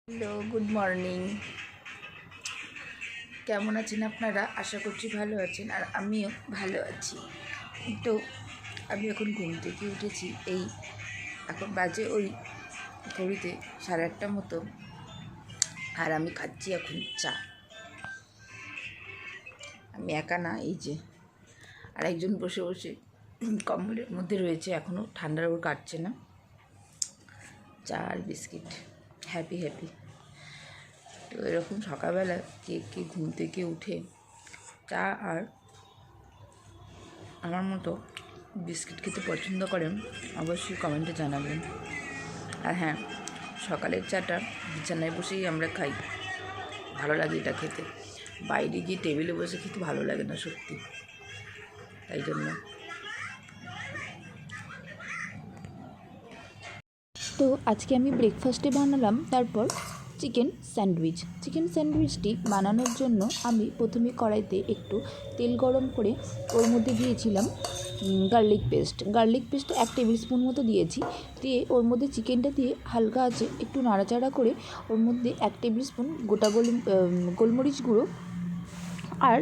Hello, good morning. কেমন আছেন আপনারা? আশা করছি ভালো আছেন, আর আমিও ভালো আছি। তো আমি এখন ঘুম থেকে উঠেছি। এখন বাজে ওই ঘড়িতে 1:30 মতো, আর আমি খাচ্ছি এখন চা। আমি একা না, এই যে আরেকজন বসে বসে কম্বলের মধ্যে রয়েছে, এখনও ঠান্ডার ওর কাটছে না। চা আর বিস্কিট, হ্যাপি হ্যাপি। তো এরকম সকালবেলা কে ঘুম থেকে উঠে চা আর আমার মতো বিস্কিট খেতে পছন্দ করেন অবশ্যই কমেন্টে জানাবেন। আর হ্যাঁ, সকালের চাটা বিছানায় বসেই আমরা খাই, ভালো লাগে এটা খেতে। বাইরে গিয়ে টেবিলে বসে খেতে ভালো লাগে না সত্যি, তাই জন্য। তো আজকে আমি ব্রেকফাস্টে বানালাম তারপর চিকেন স্যান্ডউইচটি বানানোর জন্য আমি প্রথমে কড়াইতে একটু তেল গরম করে ওর মধ্যে দিয়েছিলাম গার্লিক পেস্ট 1 টেবিল স্পুন মতো দিয়েছি। দিয়ে ওর মধ্যে চিকেনটা দিয়ে হালকা আছে একটু নাড়াচাড়া করে ওর মধ্যে 1 টেবিল স্পুন গোটা গোলমরিচ গুঁড়ো আর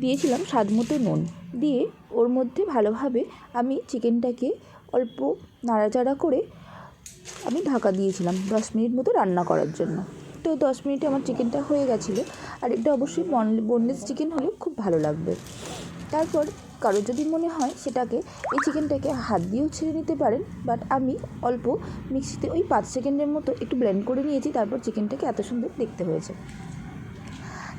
দিয়েছিলাম স্বাদ মতো নুন দিয়ে ওর মধ্যে ভালোভাবে আমি চিকেনটাকে অল্প নাড়াচাড়া করে আমি ঢাকা দিয়েছিলাম 10 মিনিট মতো রান্না করার জন্য। তো 10 মিনিটে আমার চিকেনটা হয়ে গেছিলো। আর এটা অবশ্যই বোনলেস চিকেন হলে খুব ভালো লাগবে। তারপর কারো যদি মনে হয় সেটাকে এই চিকেনটাকে হাত দিয়েও ছেড়ে নিতে পারেন, বাট আমি অল্প মিক্সিতে ওই 5 সেকেন্ডের মতো একটু ব্লেন্ড করে নিয়েছি। তারপর চিকেনটাকে এত সুন্দর দেখতে হয়েছে।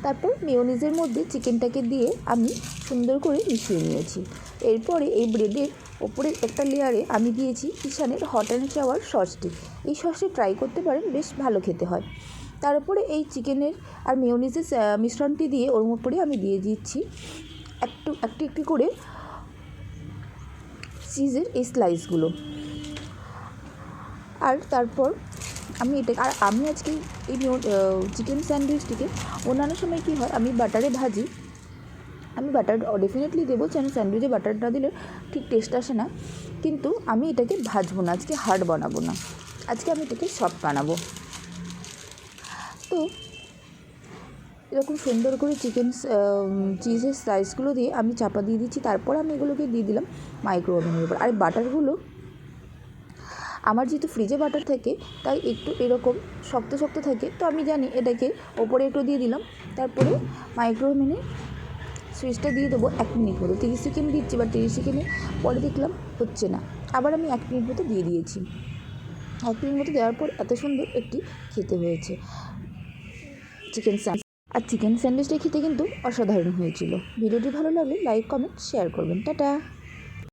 তারপর মেয়োনিজের মধ্যে চিকেনটাকে দিয়ে আমি সুন্দর করে মিশিয়ে নিয়েছি। এরপরে এই ব্রেডের ওপরের একটা লেয়ারে আমি দিয়েছি কিষানের হট অ্যান্ড সাওয়ার সসটি। এই সসটি ট্রাই করতে পারেন, বেশ ভালো খেতে হয়। তার উপরে এই চিকেনের আর মেয়োনিজের মিশ্রণটি দিয়ে ওর উপরে আমি দিয়ে দিচ্ছি একটু করে চিজের এই স্লাইসগুলো। আর তারপর আমি আজকে এই চিকেন স্যান্ডউইচটিকে অন্যান্য সময় কী হয়, আমি বাটারে ভাজি। আমি বাটার ডেফিনেটলি দেবো, যেন স্যান্ডউইচে বাটার না দিলে ঠিক টেস্ট আসে না। কিন্তু আমি এটাকে ভাজবো না, আজকে হার্ড বানাবো না, আজকে আমি এটাকে সফট বানাবো। তো এরকম সুন্দর করে চিজের স্লাইসগুলো দিয়ে আমি চাপা দিয়ে দিচ্ছি। তারপর আমি এগুলোকে দিয়ে দিলাম মাইক্রো ওভেনের উপর। আর বাটারগুলো আমার যেহেতু ফ্রিজে বাটার থাকে তাই একটু এরকম শক্ত শক্ত থাকে, তো আমি জানি এটাকে ওপরে একটু দিয়ে দিলাম। তারপরে মাইক্রো ওভেনে সুইচটা দিয়ে দেবো 1 মিনিট মতো। 30 সেকেন্ড দিচ্ছি, বা 30 সেকেন্ডে পরে দেখলাম হচ্ছে না, আবার আমি 1 মিনিট মতো দিয়ে দিয়েছি। 1 মিনিট মতো দেওয়ার পর এত সুন্দর একটি খেতে হয়েছে চিকেন স্যান্ডউইচ। আর চিকেন স্যান্ডউইচটা খেতে কিন্তু অসাধারণ হয়েছিল। ভিডিওটি ভালো লাগলে লাইক, কমেন্ট, শেয়ার করবেন। টাটা।